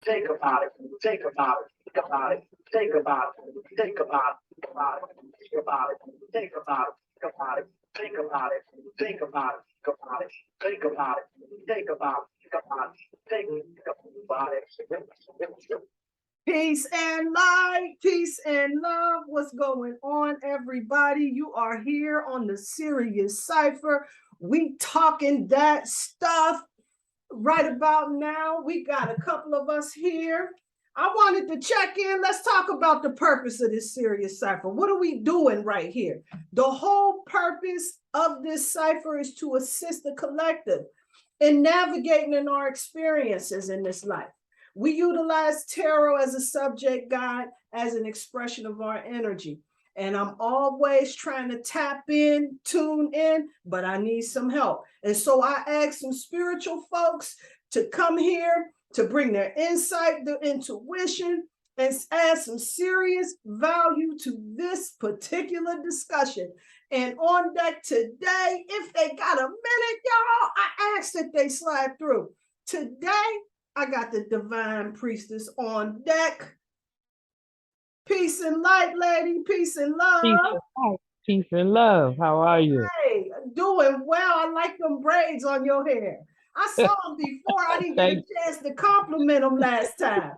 think about it, think about it, think about it, think about it, think about it, think about it, think about it, think about it, think about it, think about it, think about it, think about it, think about it, think about it, think about it, think about it. Peace and light, peace and love. What's going on, everybody? You are here on the Sirius Cipher. We talking that stuff right about now. We got a couple of us here. I wanted to check in. Let's talk about the purpose of this Sirius Cipher. What are we doing right here? The whole purpose of this cipher is to assist the collective in navigating in our experiences in this life. We utilize tarot as a subject guide, as an expression of our energy. And I'm always trying to tap in, tune in, but I need some help. And so I asked some spiritual folks to come here to bring their insight, their intuition, and add some serious value to this particular discussion. And on deck today, if they got a minute, y'all, I asked that they slide through. Today, I got the Divine Priestess on deck. Peace and light, lady. Peace and love. Peace and light. Peace and love. How are you? Hey, doing well. I like them braids on your hair. I saw them before. I didn't get a chance to compliment them last time.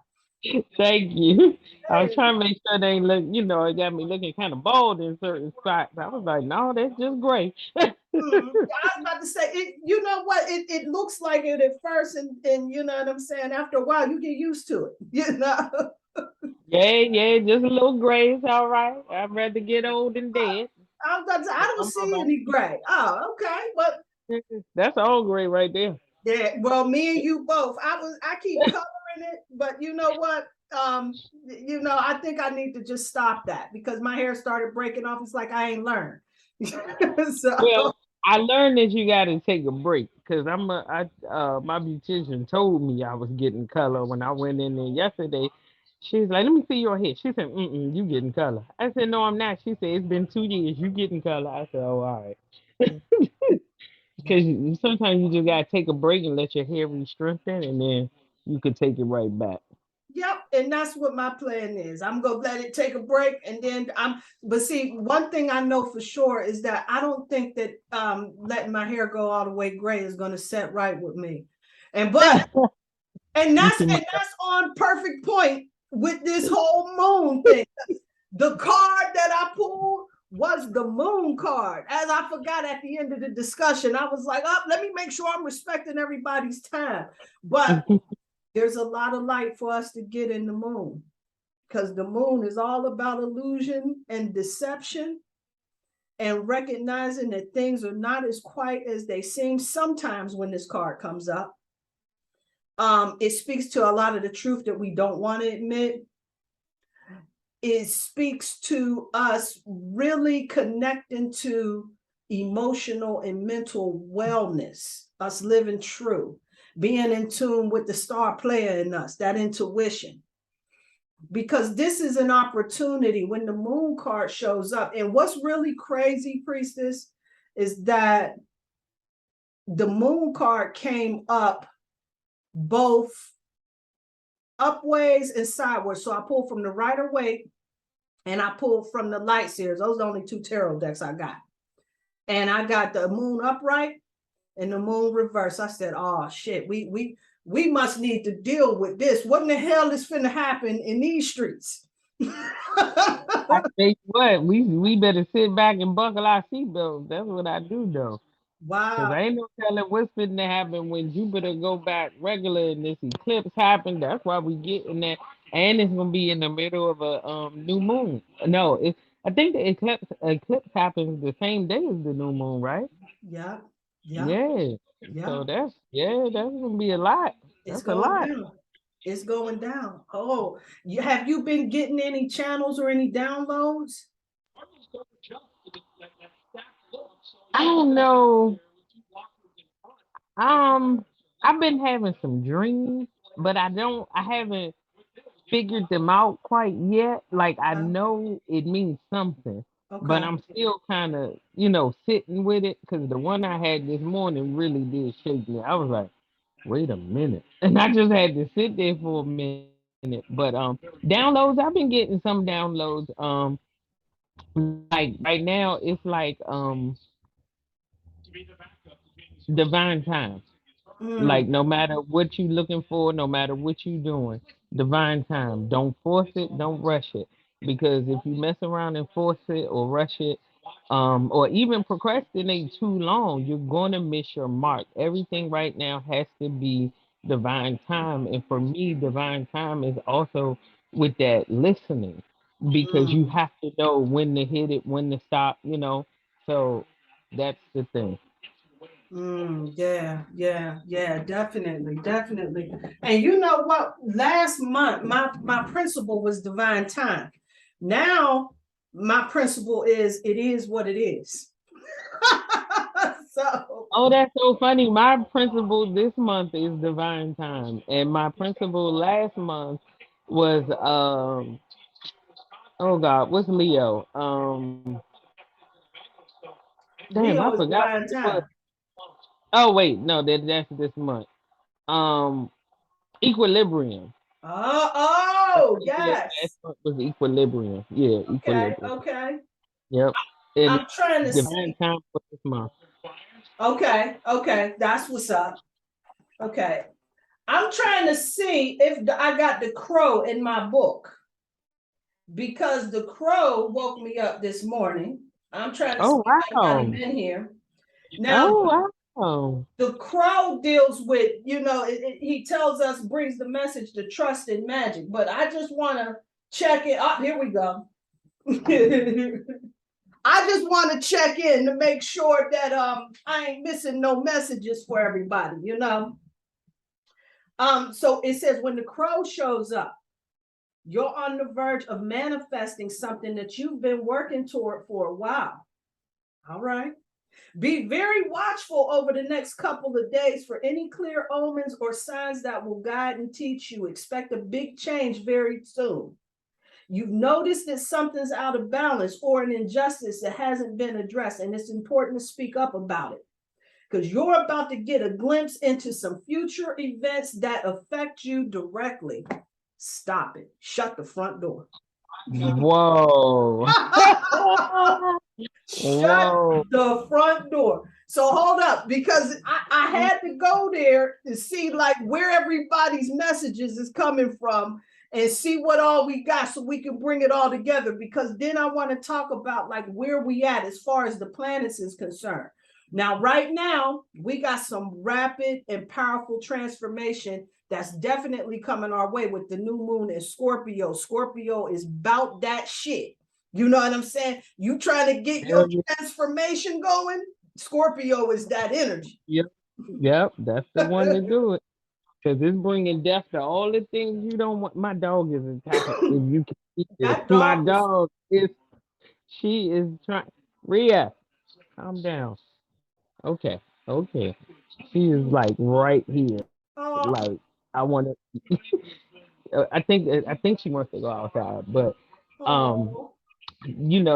Thank you. I was Hey. trying to make sure they look, it got me looking kind of bald in certain spots. I was like, no, that's just gray. I was about to say, you know what? It looks like it at first, and you know what I'm saying? After a while, you get used to it, you know? Yeah, just a little gray is all right. I'd rather get old than dead. I was about to say, I don't I'm all see right. any gray. Oh, okay. Well, That's all gray right there. yeah, well, me and you both. I keep coloring it, but you know what? I think I need to just stop that because my hair started breaking off. It's like I ain't learned. So Well, I learned that you got to take a break because my beautician told me I was getting color when I went in there yesterday. She's like, "Let me see your hair." She said, "You getting color?" I said, "No, I'm not." She said, "It's been 2 years. You getting color?" I said, "Oh, all right." Because sometimes you just gotta take a break and let your hair re-strengthen, and then you could take it right back. yep, and that's what my plan is. I'm gonna let it take a break, and then but see, one thing I know for sure is that I don't think that letting my hair go all the way gray is gonna set right with me. And but and You that's can. and that's on perfect point with this whole moon thing. The card that I pulled was the moon card. As I forgot at the end of the discussion, I was like, oh, let me make sure I'm respecting everybody's time. But there's a lot of light for us to get in the moon because the moon is all about illusion and deception and recognizing that things are not as quite as they seem sometimes when this card comes up. It speaks to a lot of the truth that we don't want to admit. It speaks to us really connecting to emotional and mental wellness, us living true, being in tune with the star player in us, that intuition. Because this is an opportunity when the moon card shows up. And what's really crazy, priestess, is that the moon card came up both upways and sideways. So I pulled from the Rider Waite and I pulled from the Light Series. Those are the only two tarot decks I got. And I got the moon upright and the moon reverse. I said, oh shit, we must need to deal with this. What in the hell is finna happen in these streets? I tell you what, we better sit back and buckle our seatbelts. That's what I do though. Cause Wow. I ain't no telling what's fitting to happen when Jupiter go back regular and this eclipse happen. That's why we get in that, and it's gonna be in the middle of a new moon. No, I think the eclipse happens the same day as the new moon, right? Yeah. Yeah. Yeah. Yeah. So that's gonna be a lot. It's That's a going lot. down. It's going down. Oh, have you been getting any channels or any downloads? I don't know. Um, I've been having some dreams, but I haven't figured them out quite yet. Like I know it means something, but Okay. I'm still kind of, sitting with it because the one I had this morning really did shake me. I was like, wait a minute. And I just had to sit there for a minute. But downloads, I've been getting some downloads. Like right now it's like divine time. Like Mm, no matter what you looking for, no matter what you doing, divine time. Don't force it, don't rush it. Because if you mess around and force it or rush it, or even procrastinate too long, you're gonna miss your mark. Everything right now has to be divine time. And for me, divine time is also with that listening because you mm, have to know when to hit it, when to stop. So that's the thing. yeah, yeah, yeah, definitely, definitely. And you know what? Last month, my principle was divine time. Now, my principle is it is what it is. So, Oh, that's so funny. My principal this month is divine time, and my principal last month was oh God, what's Leo? Damn, I Leo is forgot what divine it was. time. Oh wait, no, that's this month. Um, Equilibrium. Oh, My oh, principal last yes. month was Equilibrium. Yeah, Okay, Equilibrium. okay. Yep. And I'm trying to divine see. time for this month. Okay, okay, that's what's up. Okay. I'm trying to see if I got the crow in my book because the crow woke me up this morning. I'm trying to see Oh if I got him wow. in here. Now, Oh wow. the crow deals with, he tells us, brings the message to trust in magic, but I just want to check it up. Here we go. I just want to check in to make sure that I ain't missing no messages for everybody. So it says when the crow shows up, you're on the verge of manifesting something that you've been working toward for a while. All right. Be very watchful over the next couple of days for any clear omens or signs that will guide and teach you. Expect a big change very soon. You've noticed that something's out of balance or an injustice that hasn't been addressed, and it's important to speak up about it because you're about to get a glimpse into some future events that affect you directly. Stop it. Shut the front door. Whoa. Shut Whoa. the front door. So hold up, because I had to go there to see like where everybody's messages is coming from and see what all we got so we can bring it all together. Because then I want to talk about like where we at as far as the planets is concerned. Now, right now, we got some rapid and powerful transformation that's definitely coming our way with the new moon in Scorpio. Scorpio is about that shit. You know what I'm saying? You trying to get your Hell yeah. transformation going? Scorpio is that energy. Yep. Yep. That's the one to do it. Because it's bringing death to all the things you don't want. My dog is attacking. If you can see this, That my dog is. dog is, she is trying. Rhea, calm down. Okay. Okay. She is like right here. Like, Oh, I want to, I think she wants to go outside. But, um, oh,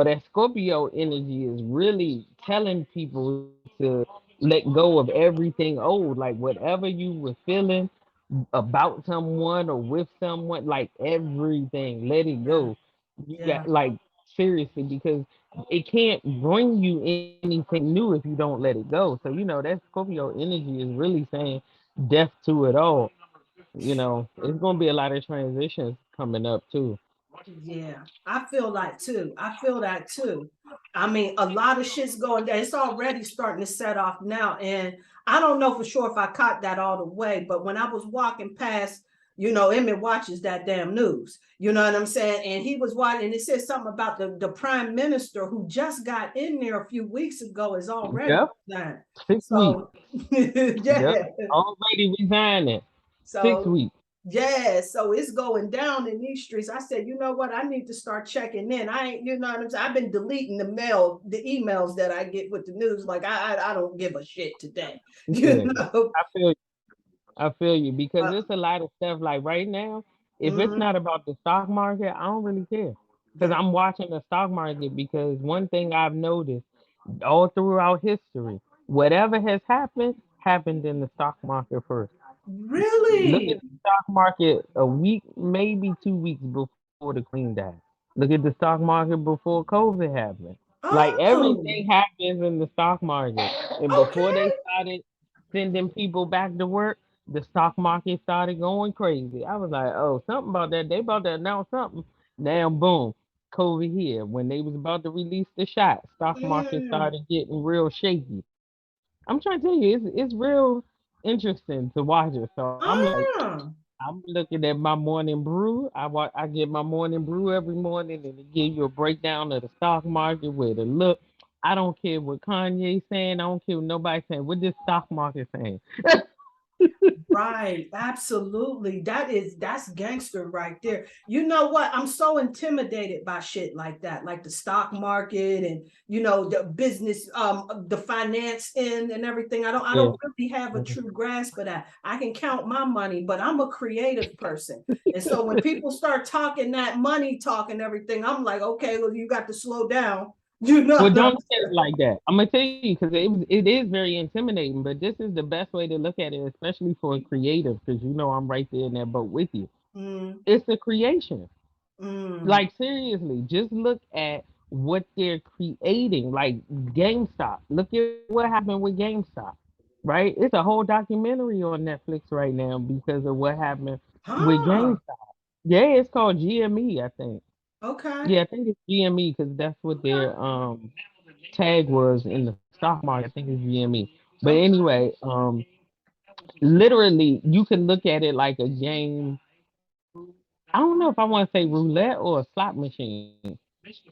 that Scorpio energy is really telling people to let go of everything old, like whatever you were feeling about someone or with someone, like everything, let it yeah, go. You got yeah, like seriously because it can't bring you anything new if you don't let it go. So that Scorpio energy is really saying death to it all. It's gonna be a lot of transitions coming up too. yeah. I feel that too. I feel that too. I mean, a lot of shit's going down. It's already starting to set off now. And I don't know for sure if I caught that all the way, but when I was walking past, Emmett watches that damn news. You know what I'm saying? And he was watching, and it said something about the prime minister who just got in there a few weeks ago is already Yep, resigned. 6 weeks. So, Yep, yeah. already resigning. six So weeks. yeah, so it's going down in these streets. I said, you know what? I need to start checking in. I ain't, you know what I'm saying? I've been deleting the emails that I get with the news. Like I don't give a shit today. You Yeah, know. I feel I feel you because Uh, it's a lot of stuff like right now. If it's mm-hmm. not about the stock market, I don't really care because Yeah, I'm watching the stock market. Because one thing I've noticed all throughout history, whatever has happened happened in the stock market first. Look at Really? the stock market a week, maybe 2 weeks before the Queen died. Look at the stock market before COVID happened. Like Oh, everything happens in the stock market. And before they okay. started sending people back to work, the stock market started going crazy. I was like, oh, something about that. They about to announce something. Now, boom, COVID here. When they was about to release the shot, stock market Mm. started getting real shaky. I'm trying to tell you, it's real interesting to watch it. So I'm like, Ah. I'm looking at my morning brew. I get my morning brew every morning, and it give you a breakdown of the stock market with a look. I don't care what Kanye saying. I don't care what nobody saying. What this stock market saying? Right, absolutely. That's gangster right there. You know what? I'm so intimidated by shit like that, like the stock market and the business, the finance end and everything. I Yeah. don't really have a true grasp of that. I can count my money, but I'm a creative person. And so when people start talking that money talk and everything, I'm like, okay, well, you got to slow down. You know Well, what don't I'm look at it like that. I'm gonna tell you because it is very intimidating. But this is the best way to look at it, especially for a creative, because I'm right there in that boat with you. saying? It's a creation. Mm. Like seriously, just look at what they're creating. Like GameStop. Look at what happened with GameStop. Right? It's a whole documentary on Netflix right now because of what happened with Huh. GameStop. Yeah, it's called GME, I think. Okay. Yeah, I think it's GME because that's what their tag was in the stock market. I think it's GME. But Okay. anyway, literally you can look at it like a game. I don't know if I want to say roulette or a slot machine.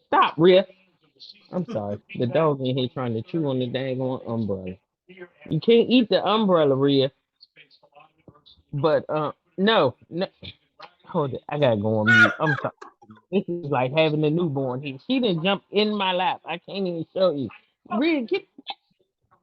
Stop, Rhea. I'm sorry. The dog in here trying to chew on the dang on umbrella. You can't eat the umbrella, Rhea. But no, no. Hold it. I gotta go on mute. I'm sorry. This is like having a newborn here. She didn't jump in my lap. I can't even show you. Rhea, get.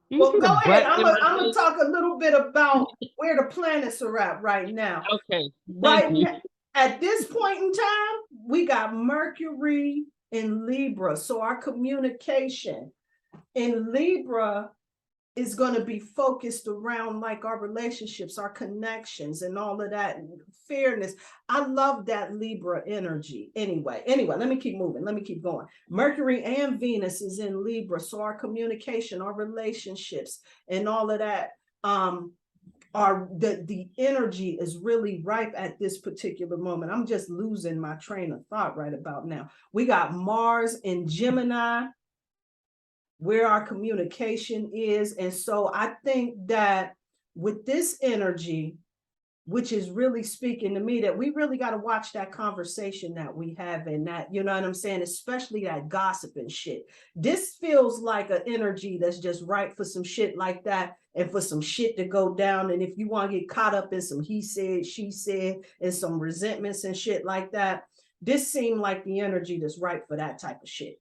You Well, see the go ahead. butt in I'm gonna between? talk a little bit about where the planets are at right now. Okay. Thank Right you. now, at this point in time, we got Mercury in Libra. So our communication in Libra is going to be focused around like our relationships, our connections, and all of that fairness. I love that Libra energy. Anyway, let me keep moving. Let me keep going. Mercury and Venus is in Libra, so our communication, our relationships, and all of that. Are the energy is really ripe at this particular moment. I'm just losing my train of thought right about now. We got Mars in Gemini, where our communication is. And so I think that with this energy, which is really speaking to me, that we really got to watch that conversation that we have in that, you know what I'm saying? Especially that gossip and shit. This feels like an energy that's just right for some shit like that and for some shit to go down. And if you want to get caught up in some he said, she said, and some resentments and shit like that, this seemed like the energy that's right for that type of shit.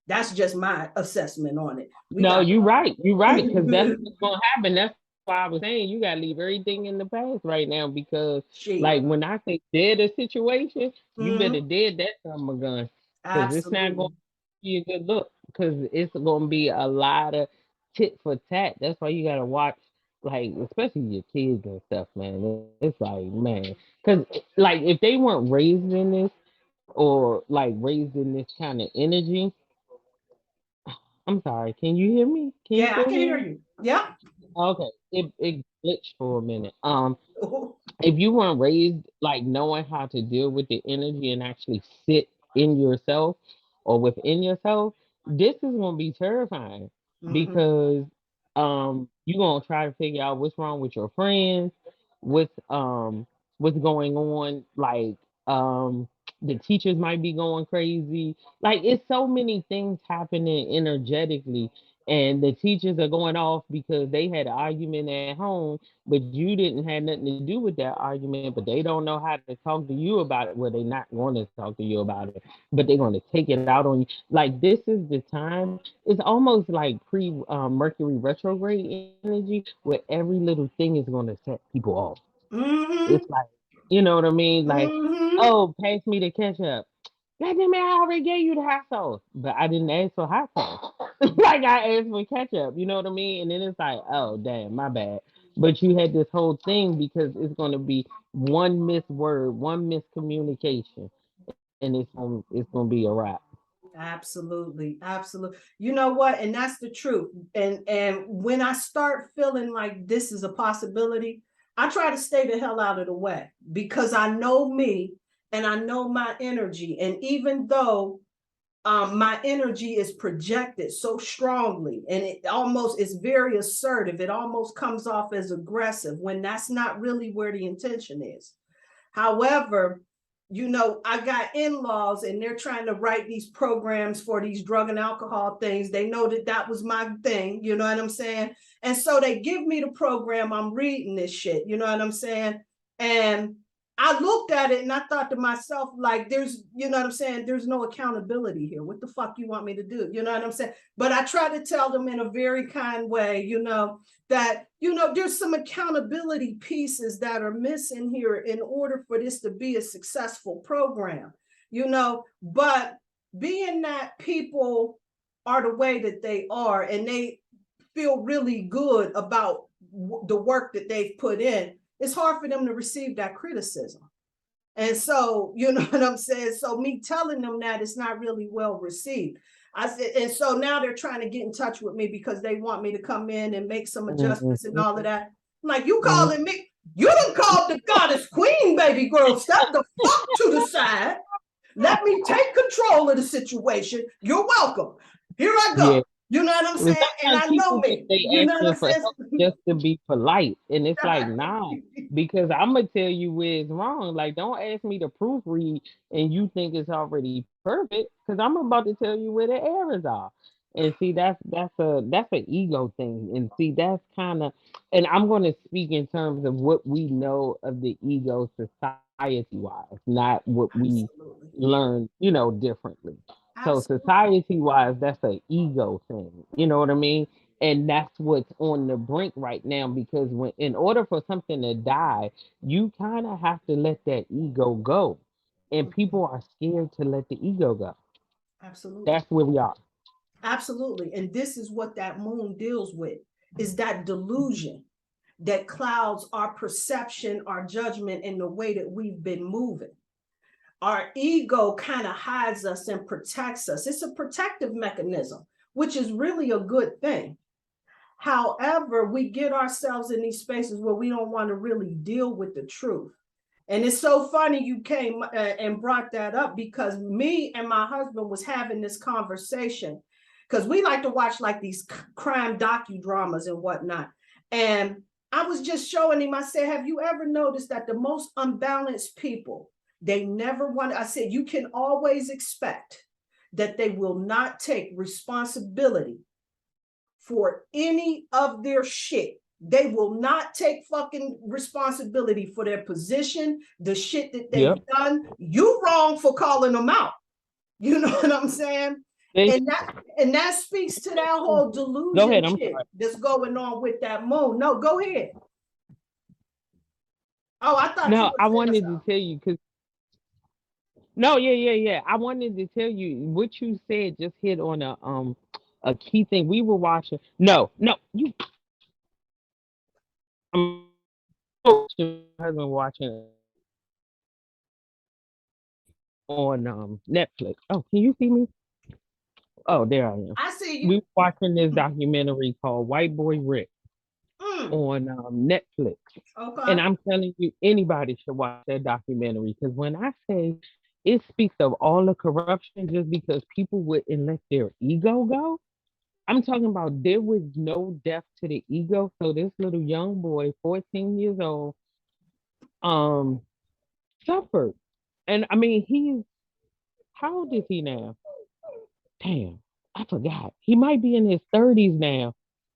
That's just my assessment on it. We No, got you're right. You're right. Because that's what's gonna happen. That's why I was saying you gotta leave everything in the past right now because like shit. when I say dead a situation, you better Mm-hmm. dead that son of a gun. Because it's not gonna Absolutely. be a good look. Because it's gonna be a lot of tit for tat. That's why you gotta watch like especially your kids and stuff, man. It's like, man. Because like if they weren't raised in this or like raised in this kind of energy, I'm sorry. Can you hear me? Can you Yeah, I still can hear hear me? you. Yeah. Okay. It glitched for a minute. If you weren't raised like knowing how to deal with the energy and actually sit in yourself or within yourself, this is gonna be terrifying Mm-hmm. because you're gonna try to figure out what's wrong with your friends, what's going on, like the teachers might be going crazy. Like it's so many things happening energetically and the teachers are going off because they had an argument at home but you didn't have nothing to do with that argument, but they don't know how to talk to you about it. Well, they're not going to talk to you about it, but they're going to take it out on you. Like this is the time. It's almost like pre Mercury retrograde energy, where every little thing is going to set people off. It's Mm-hmm. like, you know what I mean? Like, Mm-hmm. oh, pass me the ketchup. God damn it, I already gave you the hot sauce, but I didn't ask for hot sauce. Like I asked for ketchup, you know what I mean? And then it's like, oh damn, my bad. But you had this whole thing because it's going to be one missed word, one miscommunication, and it's gonna be a wrap. Absolutely, absolutely. You know what? And that's the truth. And when I start feeling like this is a possibility, I try to stay the hell out of the way because I know me and I know my energy. And even though my energy is projected so strongly and it almost is very assertive, it almost comes off as aggressive when that's not really where the intention is. However, you know, I got in-laws and they're trying to write these programs for these drug and alcohol things. They know that that was my thing, you know what I'm saying? And so they give me the program, I'm reading this shit, you know what I'm saying? And I looked at it and I thought to myself, like, there's, you know what I'm saying? There's no accountability here. What the fuck you want me to do? You know what I'm saying? But I try to tell them in a very kind way, you know, that, you know, there's some accountability pieces that are missing here in order for this to be a successful program, you know, but being that people are the way that they are and they feel really good about the work that they've put in, it's hard for them to receive that criticism. And so, you know what I'm saying? So me telling them that it's not really well received. I said, and so now they're trying to get in touch with me because they want me to come in and make some adjustments and all of that. I'm like, you calling me? You done called the goddess queen, baby girl. Step the fuck to the side. Let me take control of the situation. You're welcome. Here I go. Yeah. You know what I'm saying? And I know me. They You know what asking I'm for saying? help just to be polite, and it's like, nah, because I'm gonna tell you where it's wrong. Like, don't ask me to proofread, and you think it's already perfect, because I'm about to tell you where the errors are. And see, that's an ego thing, and see, that's kind of, and I'm gonna speak in terms of what we know of the ego society wise, not what we Absolutely. learn, differently. So Absolutely. society wise, that's an ego thing. You know what I mean? And that's what's on the brink right now because when in order for something to die, you kind of have to let that ego go. And people are scared to let the ego go. Absolutely. That's where we are. Absolutely. And this is what that moon deals with is that delusion that clouds our perception, our judgment, and the way that we've been moving. Our ego kind of hides us and protects us. It's a protective mechanism, which is really a good thing. However, we get ourselves in these spaces where we don't want to really deal with the truth. And it's so funny you came and brought that up because me and my husband was having this conversation because we like to watch like these crime docudramas and whatnot. And I was just showing him, I said, have you ever noticed that the most unbalanced people, they never want, I said, you can always expect that they will not take responsibility for any of their shit. They will not take fucking responsibility for their position, the shit that they've Yep. done. You wrong for calling them out. You know what I'm saying? They, And that speaks to that whole go delusion ahead. I'm shit sorry. that's going on with that moon. No, go ahead. Oh, I thought you No, were I saying wanted to something. tell you because no, yeah. I wanted to tell you what you said just hit on a key thing. We were watching. No, you. I'm watching my husband watching on Netflix. Oh, can you see me? Oh, there I am. I see We you. were watching this documentary called White Boy Rick Mm, on Netflix. And okay. I'm telling you, anybody should watch that documentary because when I say it speaks of all the corruption just because people wouldn't let their ego go, I'm talking about there was no depth to the ego. So this little young boy, 14 years old, um, suffered. And I mean, how old is he now? Damn, I forgot. He might be in his 30s now,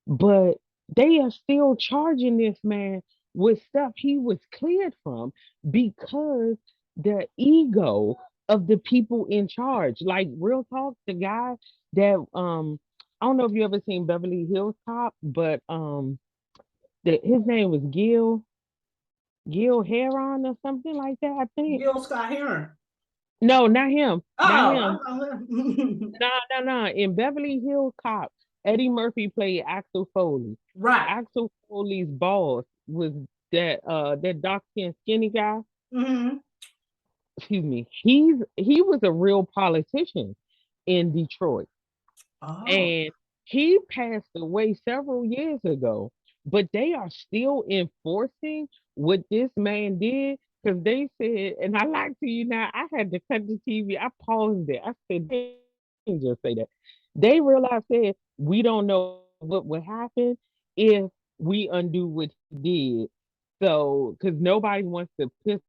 but they are still charging this man with stuff he was cleared from because the ego of the people in charge. Like real talk, the guy that I don't know if you ever seen Beverly Hills Cop, but his name was Gil Heron or something like that, I think. Gil Scott Heron. No, not him. Not him. Oh, No. In Beverly Hills Cop, Eddie Murphy played Axel Foley. right. Axel Foley's boss was that dark skinned skinny guy. Mm-hmm. Excuse me. He was a real politician in Detroit, Oh, and he passed away several years ago. But they are still enforcing what this man did because they said, and I like to you now. I had to cut the TV. I paused it. I said, they didn't just say that. They realized that we don't know what would happen if we undo what he did. So, because nobody wants to piss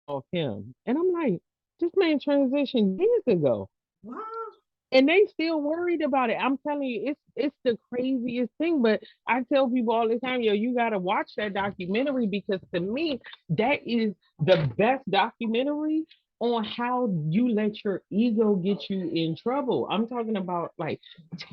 off him. And I'm like, this man transitioned years ago wow. and they still worried about it. I'm telling you, it's the craziest thing. But I tell people all the time, yo, you gotta watch that documentary because to me, that is the best documentary on how you let your ego get you in trouble. I'm talking about like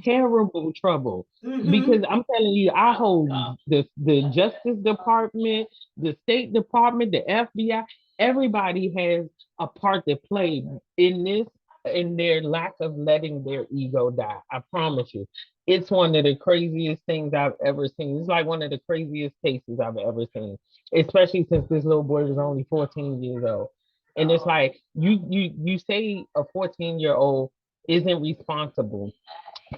terrible trouble. Mm-hmm. Because I'm telling you, I hold the Justice Department, the State Department, the FBI, everybody has a part to play in this in their lack of letting their ego die. I promise you. It's one of the craziest things I've ever seen. It's like one of the craziest cases I've ever seen, especially since this little boy was only 14 years old. And it's like you say a 14-year-old isn't responsible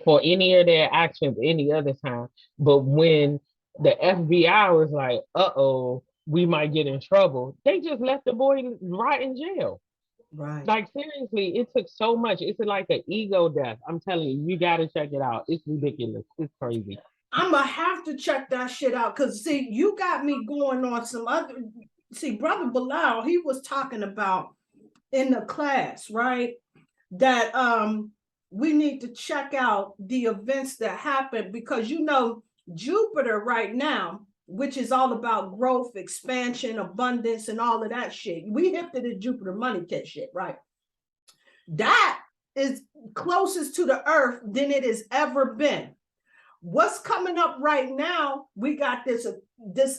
for any of their actions any other time, but when the FBI was like, "Uh-oh, we might get in trouble," they just let the boy rot in jail. Right. Like seriously, it took so much. It's like an ego death. I'm telling you, you gotta check it out. It's ridiculous. It's crazy. I'm gonna have to check that shit out because see, you got me going on some other. See, Brother Bilal, he was talking about in the class, right? That we need to check out the events that happen because you know Jupiter right now, which is all about growth, expansion, abundance, and all of that shit. We hip to the Jupiter money kit shit, right? That is closest to the earth than it has ever been. What's coming up right now? We got this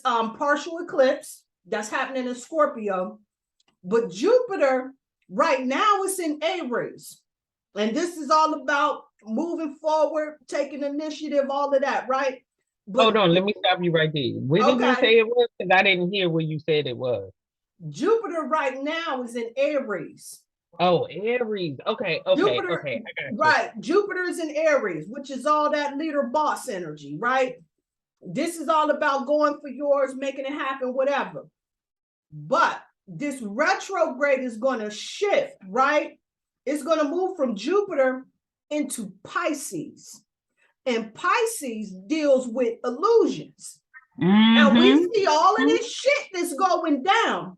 partial eclipse that's happening in Scorpio, but Jupiter right now is in Aries. And this is all about moving forward, taking initiative, all of that, right? Hold But on, let me stop you right there. Where did you okay, say it was? Because I didn't hear where you said it was. Jupiter right now is in Aries. Oh, Aries. Okay, okay, Jupiter, okay. I got you. right? Jupiter is in Aries, which is all that leader boss energy, right? This is all about going for yours, making it happen, whatever. But this retrograde is going to shift, right? It's going to move from Jupiter into Pisces. And Pisces deals with illusions. And we Mm-hmm. see all of this shit that's going down.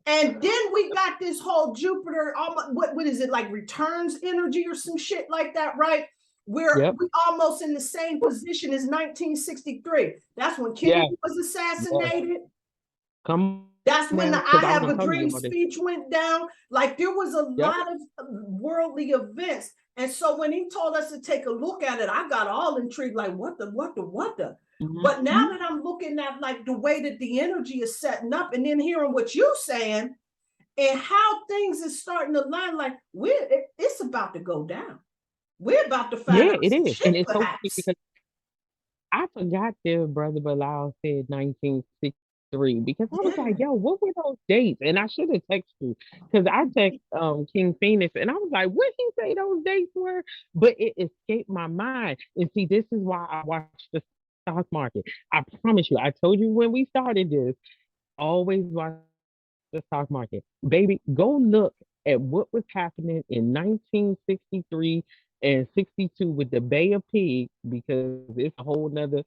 And then we got this whole Jupiter, what is it, like returns energy or some shit like that, right? We're Yep. we almost in the same position as 1963. That's when Yeah. Kennedy was Yeah. assassinated. Come on That's when the now, I because I was Have gonna a tell you Dream all this. speech went down. Like there was a Yep. lot of worldly events. And so when he told us to take a look at it, I got all intrigued, like what the. But now Mm-hmm. that I'm looking at like the way that the energy is setting up and then hearing what you're saying and how things is starting to line, like it's about to go down. We're about to find Yeah, out it some is. And shit, it's so funny perhaps. because I forgot their brother Bilal said 1963 because I was Yeah. like, yo, what were those dates? And I should have texted you because I text King Phoenix and I was like, what he say those dates were? But it escaped my mind. And see, this is why I watch the stock market. I promise you, I told you when we started this, always watch the stock market. Baby, go look at what was happening in 1963 and 62 with the Bay of Pigs because it's a whole nother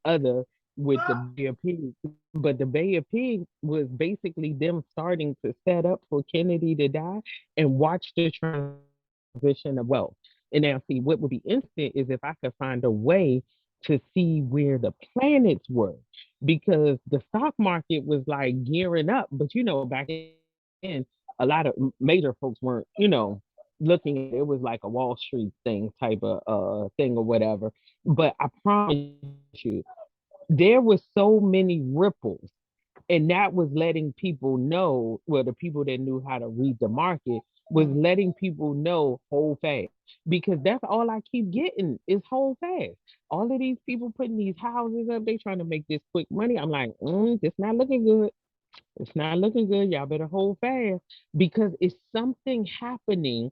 other with the Bay of Pigs. But the Bay of Pigs was basically them starting to set up for Kennedy to die and watch the transition of wealth. And now, see, what would be instant is if I could find a way to see where the planets were because the stock market was like gearing up. But back then, a lot of major folks weren't, looking at it. It was like a Wall Street thing type of thing or whatever. But I promise you, there were so many ripples And that was letting people know, well, the people that knew how to read the market was letting people know hold fast. Because that's all I keep getting is hold fast. All of these people putting these houses up, they trying to make this quick money. I'm like, this not looking good. It's not looking good. Y'all better hold fast because it's something happening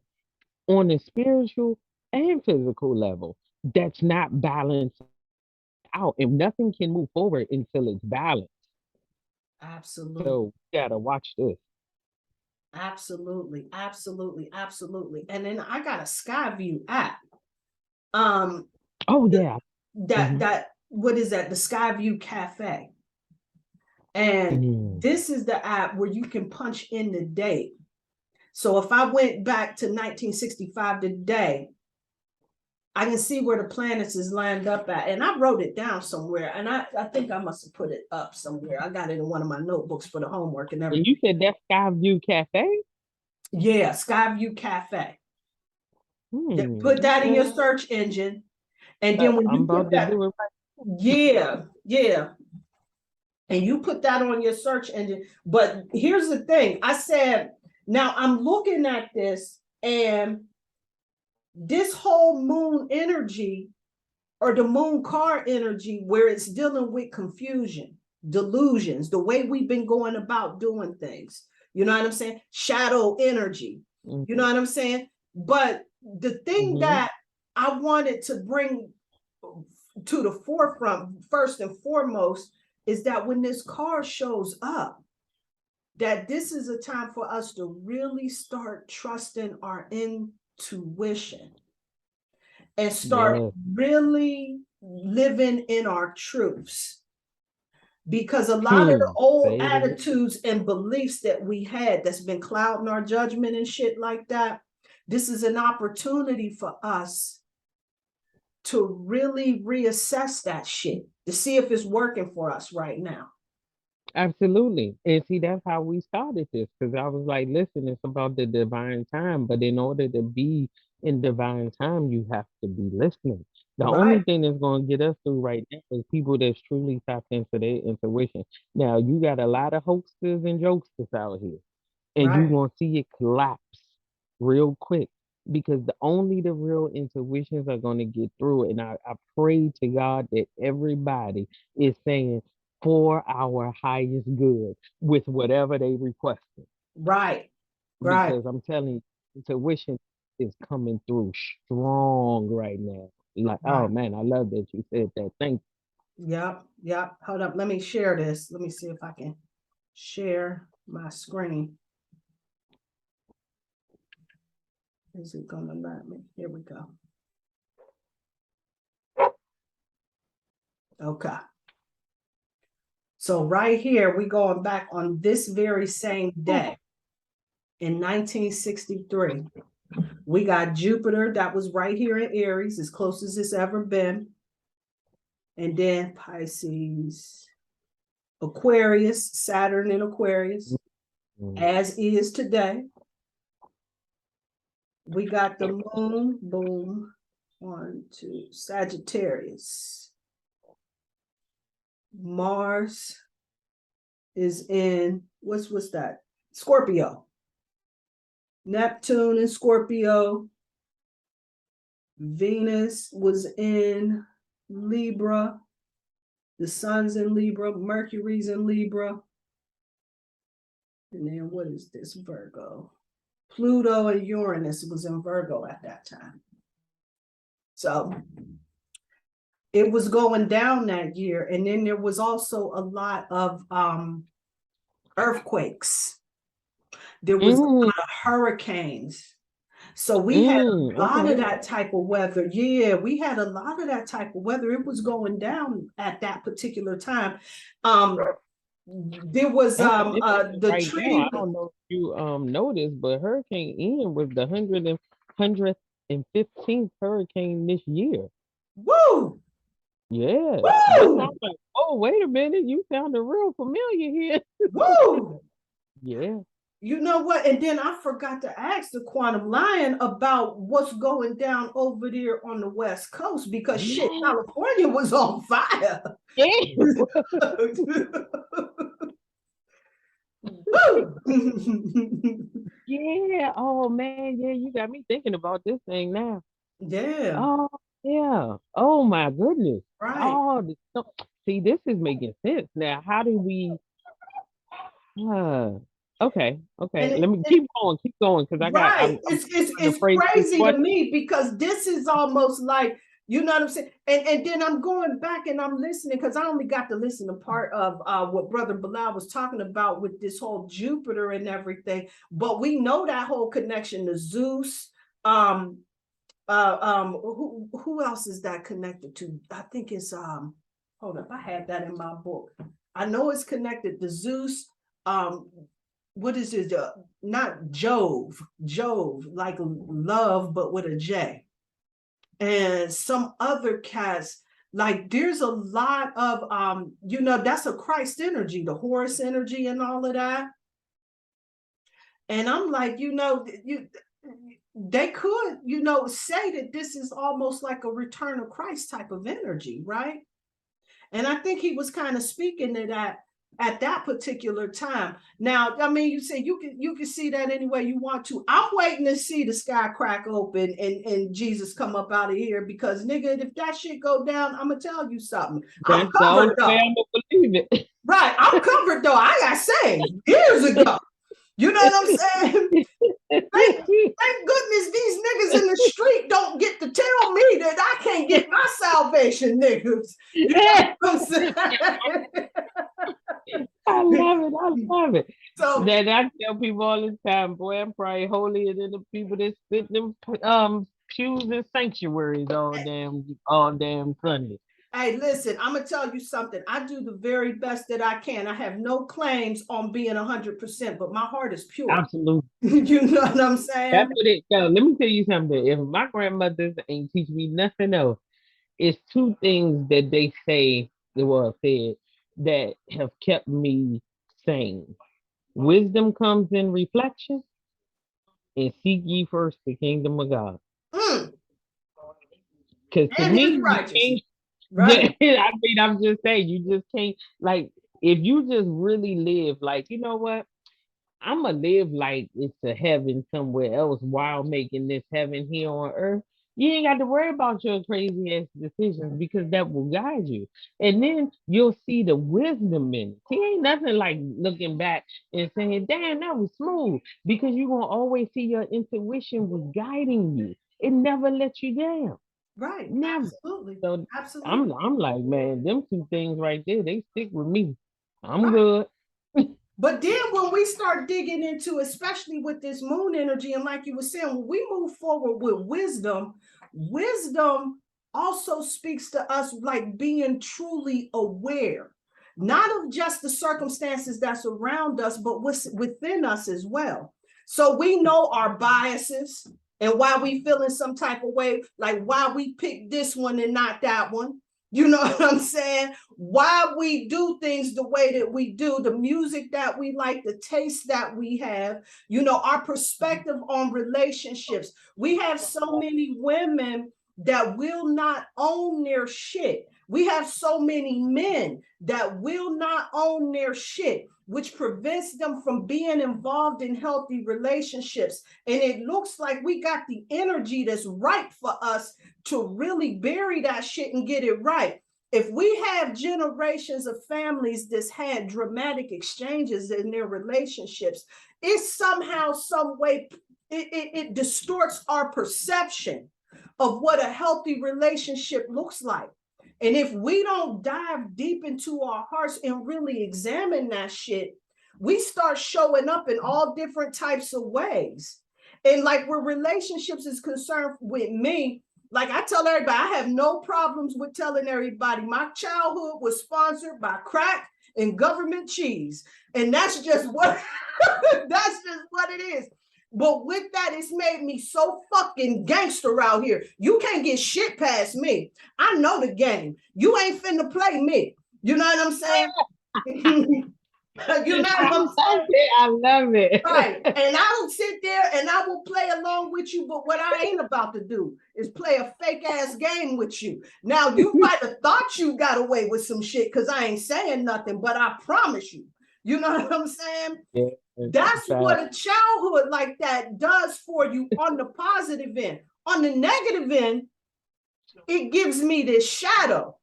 on a spiritual and physical level that's not balanced out, and nothing can move forward until it's balanced. Absolutely. So you gotta watch this. Absolutely. Absolutely. Absolutely. And then I got a Skyview app. Um, Oh yeah. that what is that? The Skyview Cafe. And this is the app where you can punch in the date. So if I went back to 1965 today, I can see where the planets is lined up at. And I wrote it down somewhere. And I think I must have put it up somewhere. I got it in one of my notebooks for the homework and everything. And you said that's Skyview Cafe? Yeah, Skyview Cafe. Put that in your search engine. And then when I'm you put about to that, do it right. yeah. And you put that on your search engine. But here's the thing. I said, now I'm looking at this, and this whole moon energy or the moon car energy, where it's dealing with confusion, delusions, the way we've been going about doing things. You know what I'm saying? Shadow energy. You know what I'm saying? But the thing that I wanted to bring to the forefront, first and foremost, is that when this car shows up, that this is a time for us to really start trusting our intuition and start really living in our truths. Because a lot of the old attitudes and beliefs that we had that's been clouding our judgment and shit like that, this is an opportunity for us to really reassess that shit, to see if it's working for us right now. Absolutely. And see, that's how we started this because I was like, listen, it's about the divine time. But in order to be in divine time, you have to be listening. The only thing that's going to get us through right now is people that's truly tapped into their intuition. Now, you got a lot of hoaxers and jokesters out here, and you're going to see it collapse real quick because the real intuitions are going to get through. And I pray to God that everybody is saying, for our highest good with whatever they requested. Right. Because I'm telling you, intuition is coming through strong right now. Like, oh man, I love that you said that. Thank you. Yep. Hold up. Let me share this. Let me see if I can share my screen. Is it gonna let me? Here we go. Okay. So right here, we going back on this very same day in 1963. We got Jupiter that was right here in Aries, as close as it's ever been. And then Pisces, Aquarius, Saturn in Aquarius, as is today. We got the moon, boom, 1, 2, Sagittarius. Mars is in, what's that? Scorpio. Neptune in Scorpio. Venus was in Libra. The sun's in Libra. Mercury's in Libra. And then what is this? Virgo. Pluto and Uranus was in Virgo at that time. So it was going down that year. And then there was also a lot of earthquakes. There was a lot of hurricanes. So we had a lot of that type of weather. Yeah, we had a lot of that type of weather. It was going down at that particular time. There was the right treaty. now, I don't know if you noticed, but Hurricane Ian was the 115th hurricane this year. Woo! Yeah. Woo! Like, oh, wait a minute, you sounded real familiar here. Woo! Yeah. You know what? And then I forgot to ask the Quantum Lion about what's going down over there on the West Coast because shit, California was on fire. Yeah. Yeah. Oh man. Yeah. You got me thinking about this thing now. Yeah, Oh yeah. Oh my goodness. right. Oh, see, this is making sense now. How do we? Uh, okay. Okay. And Let me it, keep going, because I got. right. I'm trying to It's phrase this crazy to question. me because this is almost like, you know what I'm saying? And then I'm going back and I'm listening because I only got to listen to part of what Brother Bilal was talking about with this whole Jupiter and everything. But we know that whole connection to Zeus. Who else is that connected to? I think it's hold up, I had that in my book. I know it's connected to Zeus. Um, what is it? Not Jove, like love, but with a J. And some other cats, like there's a lot of that's a Christ energy, the Horus energy and all of that. And I'm like, they could, say that this is almost like a return of Christ type of energy, right? And I think he was kind of speaking to that at that particular time. Now, I mean, you say you can see that any way you want to. I'm waiting to see the sky crack open and Jesus come up out of here, because nigga, if that shit go down, I'm gonna tell you something. I'm That's the only covered way though. I'm gonna believe it. Right, I'm covered though. I got saved years ago. You know what I'm saying? Thank goodness these niggas in the street don't get to tell me that I can't get my salvation, niggas. You know what I'm saying? I love it. I love it. So, That I tell people all the time, boy, I'm probably holier than the people that sit in them pews and sanctuaries all damn Sunday. hey, listen, I'm gonna tell you something. I do the very best that I can. I have no claims on being 100%, but my heart is pure. Absolutely. You know what I'm That's saying? what it. Yo, let me tell you something. If my grandmothers ain't teach me nothing else, it's two things that they say they were said that have kept me sane. Wisdom comes in reflection, and seek ye first the kingdom of God. Mm, Because to and his me, you righteousness, can't. right? I mean, I'm just saying, you just can't. Like, if you just really live, like, you know what? I'm gonna live like it's a heaven somewhere else while making this heaven here on earth. You ain't got to worry about your crazy ass decisions, because that will guide you. And then you'll see the wisdom in it. See, ain't nothing like looking back and saying, damn, that was smooth. Because you're gonna always see your intuition was guiding you. It never let you down. Right, Never. absolutely, So absolutely. I'm like, man, them two things right there, they stick with me. I'm Right. good. But then when we start digging into, especially with this moon energy, and like you were saying, when we move forward with wisdom, wisdom also speaks to us like being truly aware, not of just the circumstances that's around us, but what's within us as well. So we know our biases and why we feel in some type of way, like why we pick this one and not that one. You know what I'm saying? Why we do things the way that we do, the music that we like, the taste that we have, our perspective on relationships. We have so many women that will not own their shit. We have so many men that will not own their shit, which prevents them from being involved in healthy relationships. And it looks like we got the energy that's right for us to really bury that shit and get it right. If we have generations of families that's had dramatic exchanges in their relationships, it somehow, some way, it distorts our perception of what a healthy relationship looks like. And if we don't dive deep into our hearts and really examine that shit, we start showing up in all different types of ways. And like where relationships is concerned with me, like I tell everybody, I have no problems with telling everybody my childhood was sponsored by crack and government cheese. And that's just what that's just what it is. But with that, it's made me so fucking gangster out here. You can't get shit past me. I know the game. You ain't finna play me. You know what I'm saying? You know I what I'm love saying? it. I love Right. it. And I will sit there and I will play along with you. But what I ain't about to do is play a fake ass game with you. Now, you might have thought you got away with some shit because I ain't saying nothing, but I promise you, You know what I'm saying? Yeah, That's what a childhood like that does for you on the positive end. On the negative end, it gives me this shadow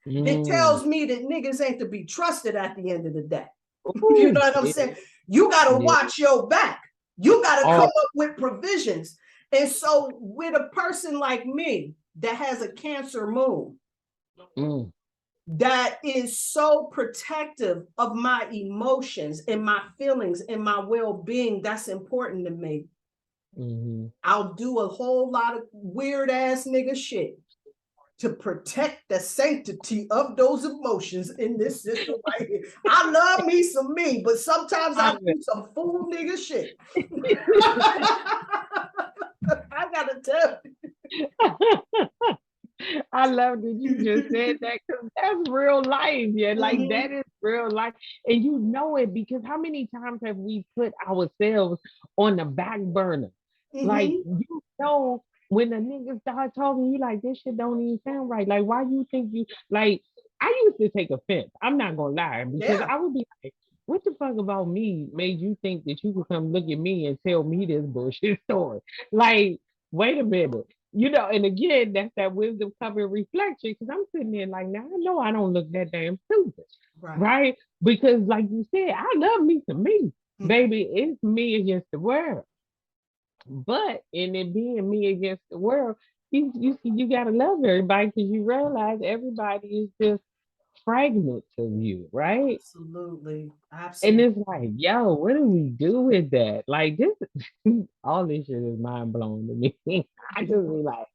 that tells me that niggas ain't to be trusted at the end of the day. You know what I'm saying? You got to watch your back. You got to come up with provisions. And so with a person like me that has a Cancer moon, that is so protective of my emotions and my feelings and my well-being, that's important to me. I'll do a whole lot of weird ass nigga shit to protect the sanctity of those emotions in this system right here. I love me some me, but sometimes I do some fool nigga shit. I gotta tell you. I love that you just said that, because that's real life. Yeah, like that is real life. And you know it, because how many times have we put ourselves on the back burner? Like, you know, when the niggas start talking, you like, this shit don't even sound right. Like, why you think you like? I used to take offense. I'm not gonna lie, because I would be like, what the fuck about me made you think that you could come look at me and tell me this bullshit story? Like, wait a minute. You know, and again, that's that wisdom covered reflection, because I'm sitting there like, now I know I don't look that damn stupid. Right? Because like you said, I love me some me. Baby, it's me against the world. But in it being me against the world, you gotta love everybody, because you realize everybody is just fragments of you, right? Absolutely. And it's like, yo, what do we do with that? Like, this, all this shit is mind blowing to me. I just be like,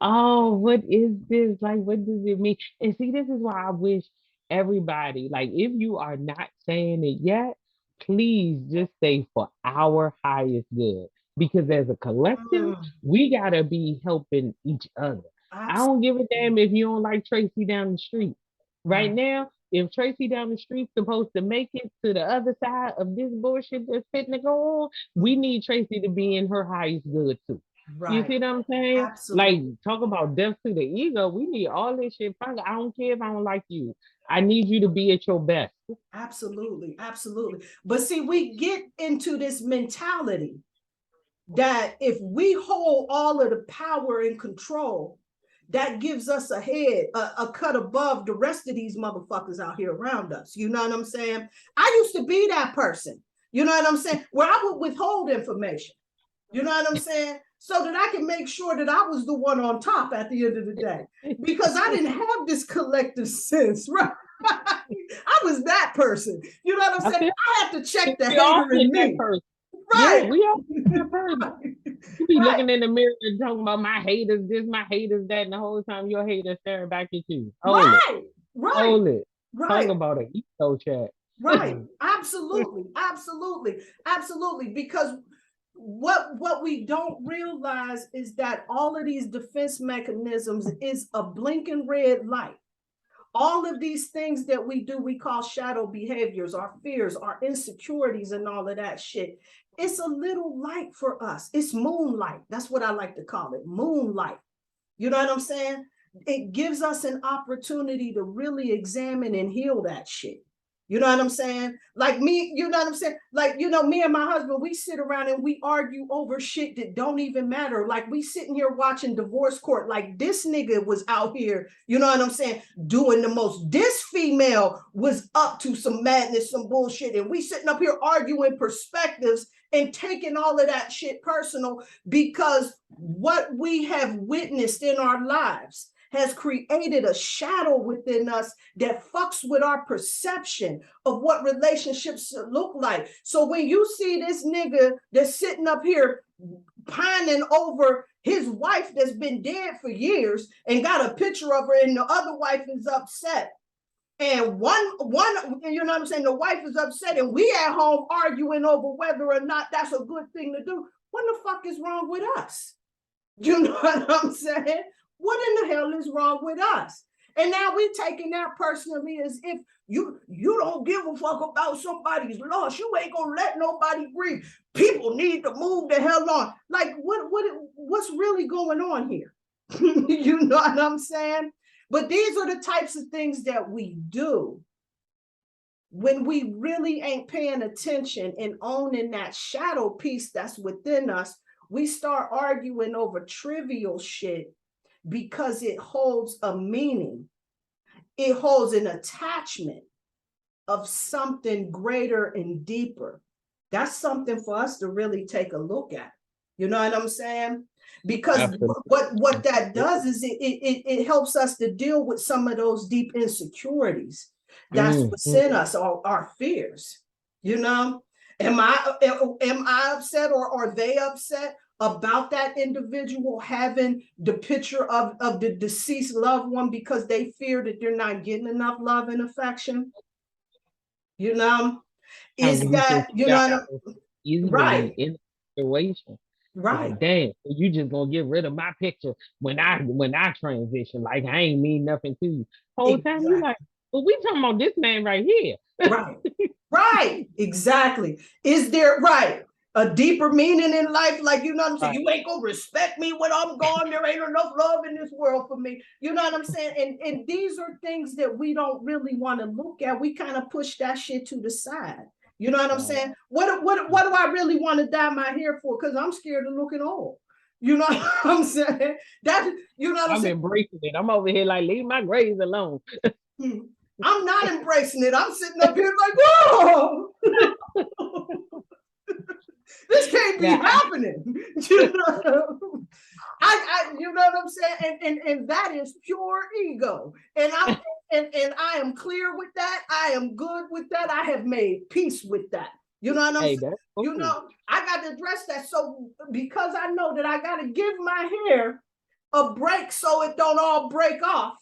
oh, what is this? Like, what does it mean? And see, this is why I wish everybody, like, if you are not saying it yet, please just say for our highest good. Because as a collective, we gotta be helping each other. I don't give a damn if you don't like Tracy down the street. Right now, if Tracy down the street's supposed to make it to the other side of this bullshit that's fitting to go on, we need Tracy to be in her highest good too. You see what I'm saying? Absolutely. Like, talk about death to the ego. We need all this shit. I don't care if I don't like you. I need you to be at your best. Absolutely. Absolutely. But see, we get into this mentality that if we hold all of the power and control, that gives us a head, a cut above the rest of these motherfuckers out here around us. You know what I'm saying? I used to be that person. You know what I'm saying? Where I would withhold information. You know what I'm saying? So that I can make sure that I was the one on top at the end of the day. Because I didn't have this collective sense, right? I was that person. You know what I'm saying? I had to check the hater in me. Right. Yeah, we all that person. You be looking in the mirror and talking about my haters this, my haters that, and the whole time your haters staring back at you. Hold it. Talk about it. Ego chat. Right. Absolutely. Absolutely. Absolutely. Because what we don't realize is that all of these defense mechanisms is a blinking red light. All of these things that we do, we call shadow behaviors, our fears, our insecurities, and all of that shit. It's a little light for us. It's moonlight. That's what I like to call it, moonlight. You know what I'm saying? It gives us an opportunity to really examine and heal that shit. You know what I'm saying? Like me, you know what I'm saying? Like, you know, me and my husband, we sit around and we argue over shit that don't even matter. Like, we sitting here watching divorce court. Like, this nigga was out here, you know what I'm saying, doing the most. This female was up to some madness, some bullshit. And we sitting up here arguing perspectives and taking all of that shit personal, because what we have witnessed in our lives has created a shadow within us that fucks with our perception of what relationships look like. So when you see this nigga that's sitting up here pining over his wife that's been dead for years and got a picture of her, and the other wife is upset, and one, you know what I'm saying, the wife is upset, and we at home arguing over whether or not that's a good thing to do, what the fuck is wrong with us? You know what I'm saying? What in the hell is wrong with us? And now we're taking that personally, as if you don't give a fuck about somebody's loss. You ain't gonna let nobody grieve. People need to move the hell on. Like, what's really going on here? You know what I'm saying? But these are the types of things that we do when we really ain't paying attention and owning that shadow piece that's within us, we start arguing over trivial shit because it holds a meaning. It holds an attachment of something greater and deeper. That's something for us to really take a look at. You know what I'm saying? Because what that does is it helps us to deal with some of those deep insecurities that's within us, our fears. You know, am I upset, or are they upset about that individual having the picture of the deceased loved one because they fear that they're not getting enough love and affection? You know, is that, you know, right, in the situation. right, Like, damn, you just gonna get rid of my picture when I transition. Like, I ain't mean nothing to you. Whole time you exactly, like, but we talking about this man right here. right, right, exactly. Is there, right, a deeper meaning in life? Like, you know what I'm saying? Right. You ain't gonna respect me when I'm gone. There ain't enough love in this world for me. You know what I'm saying? And these are things that we don't really want to look at. We kind of push that shit to the side. You know what I'm saying? What do I really want to dye my hair for? Because I'm scared of looking old. You know what I'm saying? That, you know what I'm I'm saying? embracing it. I'm over here like, leave my grades alone. I'm not embracing it. I'm sitting up here like, whoa, this can't be Yeah. happening. You know? You know what I'm saying? And that is pure ego. And I am clear with that. I am good with that. I have made peace with that. You know what I'm saying? You know, I got to address that. So because I know that I got to give my hair a break so it don't all break off,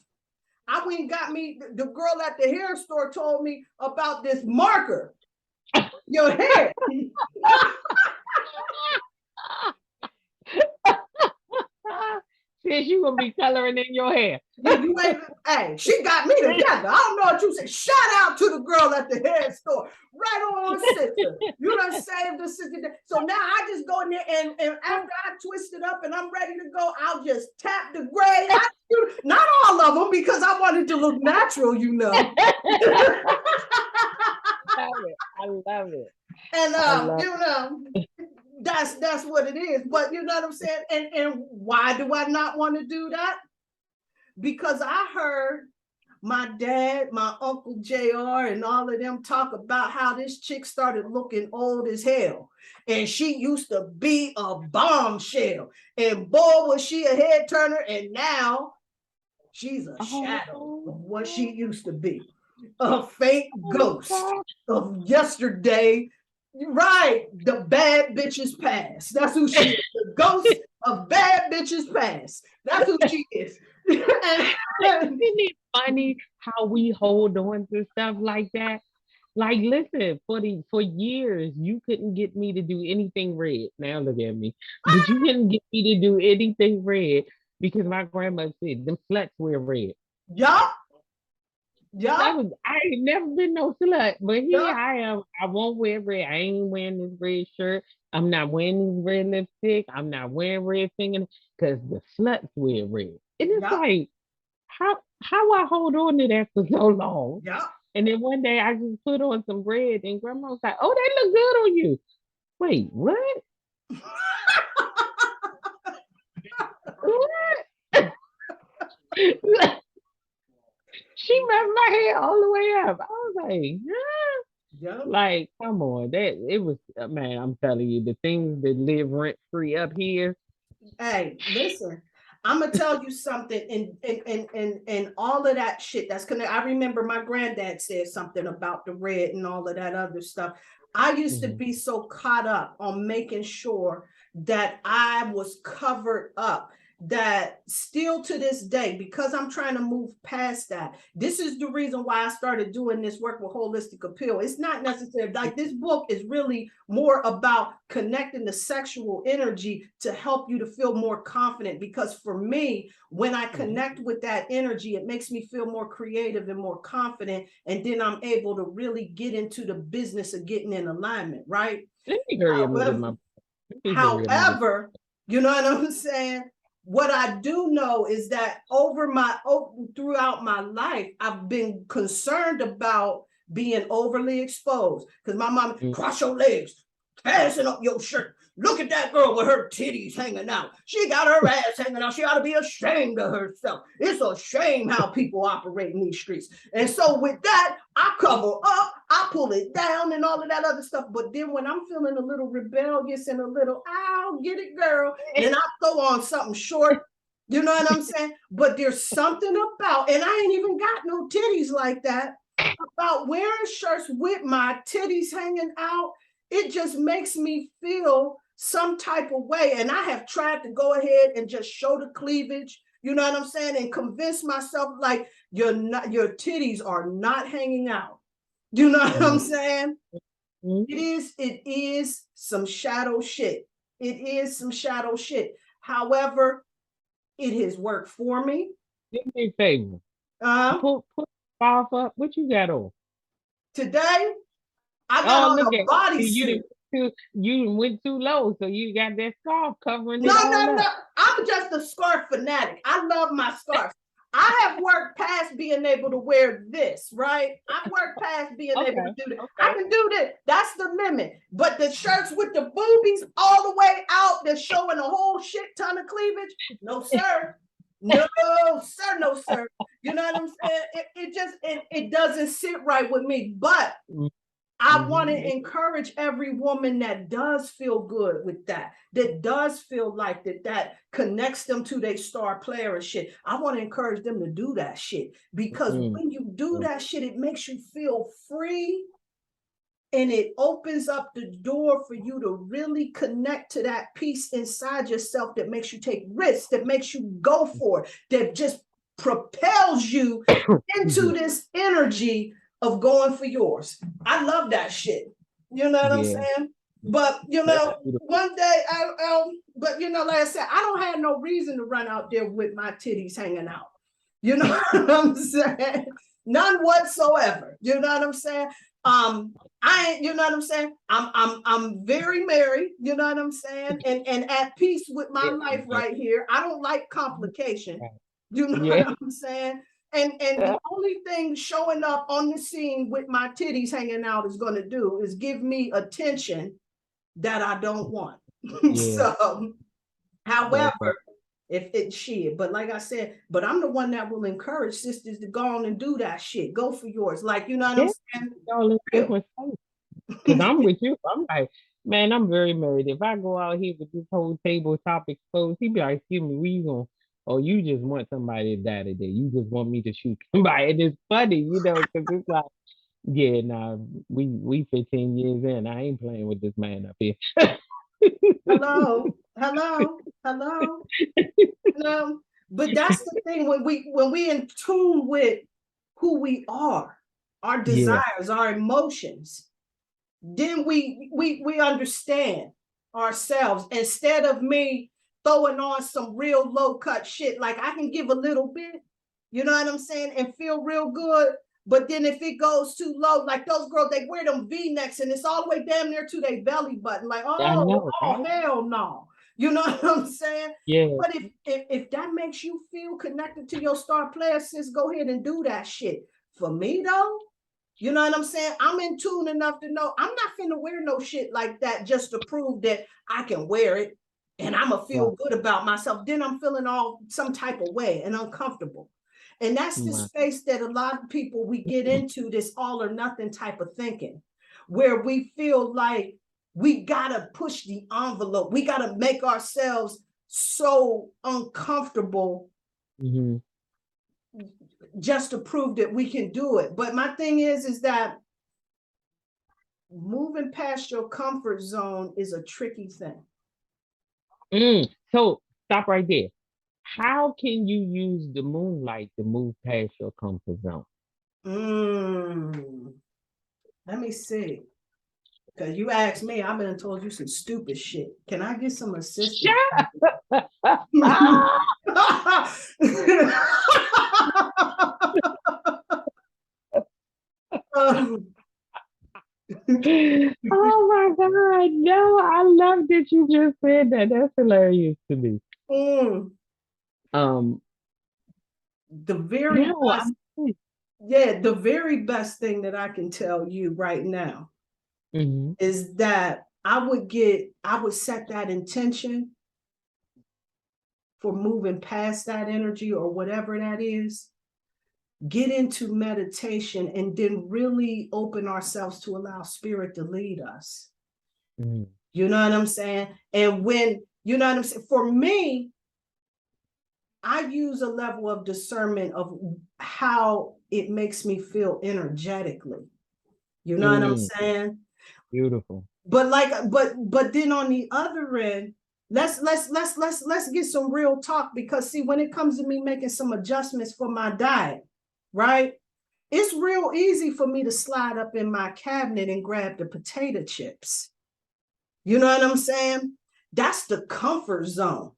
I went and got me, the girl at the hair store told me about this marker. Your hair. Since you gonna be coloring in your hair. You ain't, hey, she got me together. I don't know what you said. Shout out to the girl at the hair store. Right on, sister. You done saved the sister. So now I just go in there and after I twist it up and I'm ready to go, I'll just tap the gray. Not all of them because I wanted to look natural, you know. I love it. And you know, that's what it is. But you know what I'm saying? And why do I not want to do that? Because I heard my dad, my Uncle JR, and all of them talk about how this chick started looking old as hell. And she used to be a bombshell. And boy, was she a head turner. And now she's a shadow of what she used to be. A faint ghost of yesterday. Right, the bad bitches past. That's who she is. The ghost of bad bitches past. That's who she is. Isn't it funny how we hold on to stuff like that? Like, listen, for years you couldn't get me to do anything red. Now look at me, but you couldn't get me to do anything red because my grandma said them sluts wear red. Yup. Yup. I ain't never been no slut, but here Yup. I am. I won't wear red. I ain't wearing this red shirt. I'm not wearing this red lipstick. I'm not wearing red fingernails because the sluts wear red. And it's Yup. like, how I hold on to that for so long. Yup. And then one day I just put on some red and grandma was like, oh, they look good on you. Wait, what? What? She messed my hair all the way up. I was like, yeah. Yup. Like, come on. That it was man, I'm telling you, the things that live rent free up here. Hey, listen, I'm gonna tell you something, and all of that shit that's connected. I remember my granddad said something about the red and all of that other stuff. I used to be so caught up on making sure that I was covered up, that still to this day, because I'm trying to move past that. This is the reason why I started doing this work with Holistic Appeal. It's not necessary. Like, this book is really more about connecting the sexual energy to help you to feel more confident. Because for me, when I connect with that energy, it makes me feel more creative and more confident. And then I'm able to really get into the business of getting in alignment, right? Let me hear you. However, you know what I'm saying? What I do know is that throughout my life, I've been concerned about being overly exposed. Because my mom, Mm. cross your legs, fasten up your shirt. Look at that girl with her titties hanging out. She got her ass hanging out. She ought to be ashamed of herself. It's a shame how people operate in these streets. And so with that, I cover up, I pull it down and all of that other stuff. But then when I'm feeling a little rebellious and a little, ow, get it, girl, then I throw on something short. You know what I'm saying? But there's something about, and I ain't even got no titties like that, about wearing shirts with my titties hanging out. It just makes me feel some type of way. And I have tried to go ahead and just show the cleavage, you know what I'm saying, and convince myself like your titties are not hanging out. You know what I'm saying? It is some shadow shit. It is some shadow shit. However, it has worked for me. Do me a favor. Put off up. What you got on? Today, I got on a bodysuit. You went too low, so you got that scarf covering it. No. I'm just a scarf fanatic. I love my scarves. I have worked past being able to wear this, right? I've worked past being able to do that. Okay. I can do this. That's the limit. But the shirts with the boobies all the way out, they're showing a whole shit ton of cleavage. No, sir. No, sir. No, sir. You know what I'm saying? It doesn't sit right with me. But I want to encourage every woman that does feel good with that does feel like that connects them to their star player and shit. I want to encourage them to do that shit, because when you do that shit, it makes you feel free, and it opens up the door for you to really connect to that piece inside yourself that makes you take risks, that makes you go for it, that just propels you into this energy of going for yours. I love that shit. You know what I'm saying? But you know, one day but you know, like I said, I don't have no reason to run out there with my titties hanging out. You know what I'm saying? None whatsoever. You know what I'm saying? I ain't, you know what I'm saying? I'm very married, you know what I'm saying? And at peace with my life right here. I don't like complication. You know what I'm saying? And the only thing showing up on the scene with my titties hanging out is going to do is give me attention that I don't want. So, however, if it's shit, but like I said, but I'm the one that will encourage sisters to go on and do that shit. Go for yours. Like, you know what I'm saying? Because I'm with you. I'm like, man, I'm very married. If I go out here with this whole table top exposed, he'd be like, excuse me, where you going? Oh, you just want somebody to die today. You just want me to shoot somebody. And it's funny, you know, because it's like, yeah, nah, we 15 years in. I ain't playing with this man up here. Hello. But that's the thing, when we in tune with who we are, our desires, our emotions, then we understand ourselves, instead of me throwing on some real low cut shit. Like, I can give a little bit, you know what I'm saying, and feel real good. But then if it goes too low, like those girls, they wear them V-necks and it's all the way damn near to their belly button. Like, oh hell no. You know what I'm saying? Yeah. But if that makes you feel connected to your star player, sis, go ahead and do that shit. For me though, you know what I'm saying? I'm in tune enough to know I'm not finna wear no shit like that just to prove that I can wear it and I'm gonna feel good about myself. Then I'm feeling all some type of way and uncomfortable. And that's the space that a lot of people, we get into this all or nothing type of thinking, where we feel like we gotta push the envelope. We gotta make ourselves so uncomfortable just to prove that we can do it. But my thing is that moving past your comfort zone is a tricky thing. So stop right there. How can you use the moonlight to move past your comfort zone? Let me see. Because you asked me, I've been told you some stupid shit. Can I get some assistance? Oh my God, no, I love that you just said that. That's hilarious to me. The very Yeah, the very best thing that I can tell you right now is that I would set that intention for moving past that energy or whatever that is, get into meditation, and then really open ourselves to allow spirit to lead us. You know what I'm saying? And when, you know what I'm saying? For me, I use a level of discernment of how it makes me feel energetically. You know what I'm saying? Beautiful. But but then on the other end, let's get some real talk, because see, when it comes to me making some adjustments for my diet, right? It's real easy for me to slide up in my cabinet and grab the potato chips. You know what I'm saying? That's the comfort zone.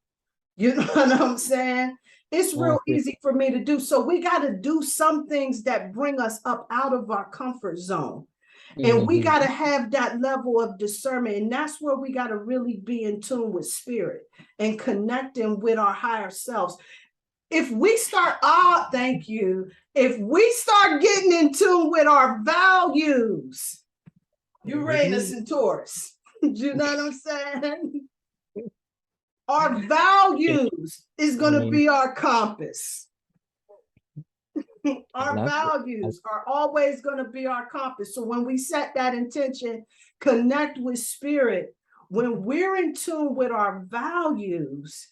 You know what I'm saying? It's real easy for me to do. So we got to do some things that bring us up out of our comfort zone. And we got to have that level of discernment. And that's where we got to really be in tune with spirit and connecting with our higher selves. If we start, thank you. If we start getting in tune with our values, Uranus and Taurus, you know what I'm saying? Our values is going to be our compass. Our values are always going to be our compass. So when we set that intention, connect with spirit, when we're in tune with our values,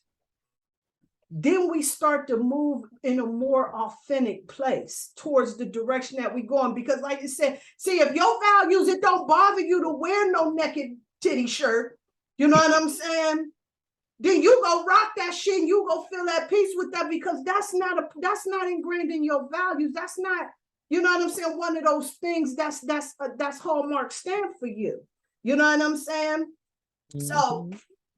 then we start to move in a more authentic place towards the direction that we're going. Because like you said, see, if your values, it don't bother you to wear no naked titty shirt, you know what I'm saying? Then you go rock that shit and you go feel at peace with that, because that's not ingrained in your values. That's not, you know what I'm saying, one of those things that's hallmark stand for you. You know what I'm saying? So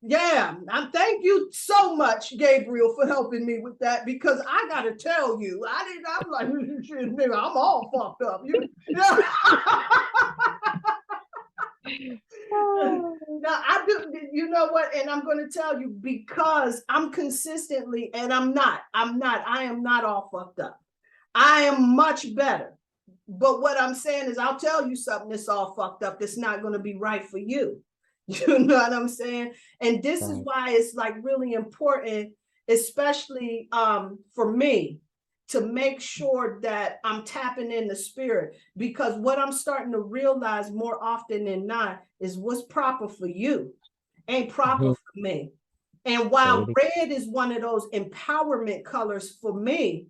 yeah, I thank you so much, Gabriel, for helping me with that, because I gotta tell you, I'm like, shit, nigga, I'm all fucked up. Now I do, you know what? And I'm going to tell you, because I'm consistently, and I am not all fucked up. I am much better. But what I'm saying is, I'll tell you something that's all fucked up that's not going to be right for you. You know what I'm saying? And this is why it's like really important, especially for me, to make sure that I'm tapping in the spirit, because what I'm starting to realize more often than not is what's proper for you ain't proper for me. And while red is one of those empowerment colors for me,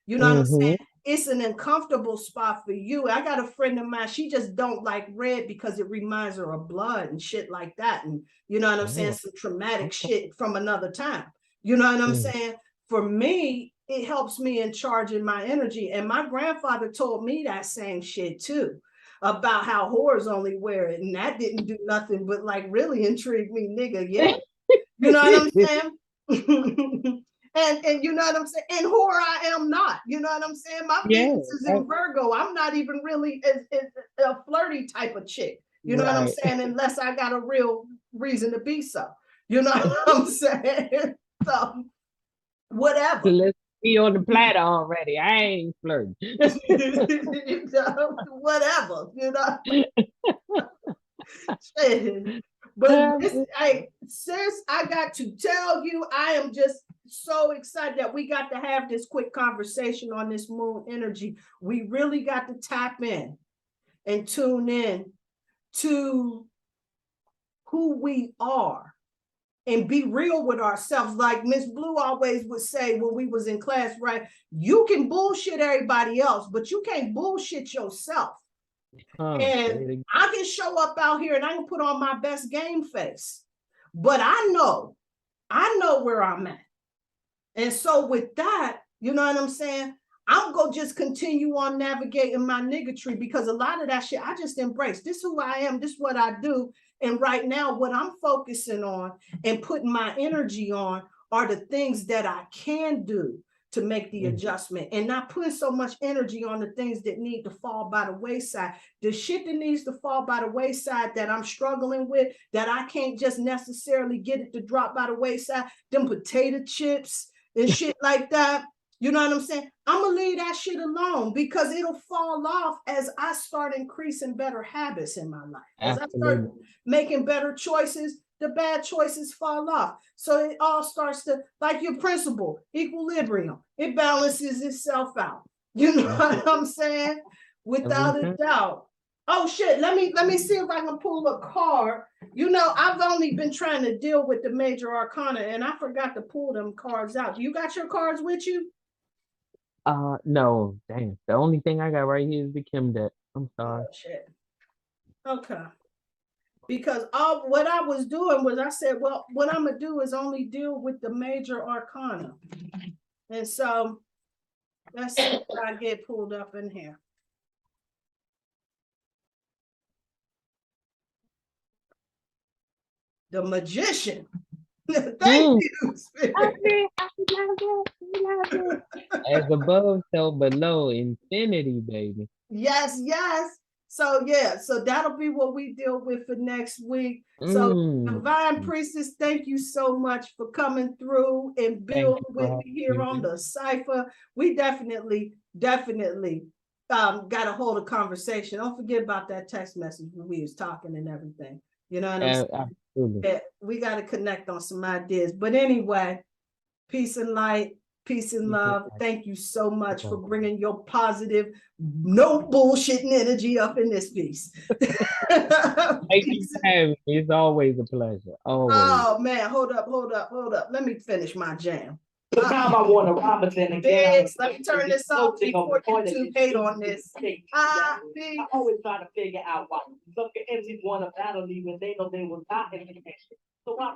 you know what I'm saying? It's an uncomfortable spot for you. I got a friend of mine, she just don't like red because it reminds her of blood and shit like that. And you know what I'm saying? Some traumatic shit from another time. You know what I'm saying? For me, it helps me in charging my energy. And my grandfather told me that same shit too, about how whores only wear it. And that didn't do nothing but like really intrigue me, nigga. Yeah. You know what I'm saying? And you know what I'm saying? And whore I am not. You know what I'm saying? My Venus is in Virgo. I'm not even really a flirty type of chick. You know what I'm saying? Unless I got a real reason to be so. You know what I'm saying? So whatever. So let's be on the platter already. I ain't flirting. You know, whatever, you know. But this, sis, I got to tell you, I am just so excited that we got to have this quick conversation on this moon energy. We really got to tap in and tune in to who we are and be real with ourselves. Like Miss Blue always would say when we was in class, right? You can bullshit everybody else, but you can't bullshit yourself. And I can show up out here and I can put on my best game face, but I know where I'm at. And so with that, you know what I'm saying? I'm going to just continue on navigating my niggatry, because a lot of that shit I just embrace. This is who I am. This is what I do. And right now, what I'm focusing on and putting my energy on are the things that I can do to make the adjustment, and not putting so much energy on the things that need to fall by the wayside. The shit that needs to fall by the wayside that I'm struggling with, that I can't just necessarily get it to drop by the wayside, them potato chips and shit like that. You know what I'm saying? I'm gonna leave that shit alone because it'll fall off as I start increasing better habits in my life. As I start making better choices, the bad choices fall off. So it all starts to, like your principle, equilibrium. It balances itself out. You know what I'm saying? Without a doubt. Oh shit, let me see if I can pull a card. You know, I've only been trying to deal with the major arcana and I forgot to pull them cards out. You got your cards with you? No, damn. The only thing I got right here is the Kim deck. I'm sorry. Oh shit. Okay. Because all what I was doing was I said, well, what I'm gonna do is only deal with the major arcana. And so let's see what I get pulled up in here. The Magician. Thank you, Spirit. As above, so below, infinity, baby. Yes, yes. So yeah, so that'll be what we deal with for next week. So Divine Priestess, thank you so much for coming through and building with me here on the cipher. We definitely got to hold a conversation. Don't forget about that text message when we was talking and everything. You know what I'm saying? Absolutely. Yeah, we got to connect on some ideas. But anyway, peace and light. Peace and love. Thank you so much for bringing your positive, no bullshitting energy up in this piece. Thank you for having me. It's always a pleasure. Always. Oh man, hold up. Let me finish my jam. The time I want to Robinson again. Let me turn this off before YouTube hate on this. I always try to figure out why some MCs want to battle me when they know they will not in the So I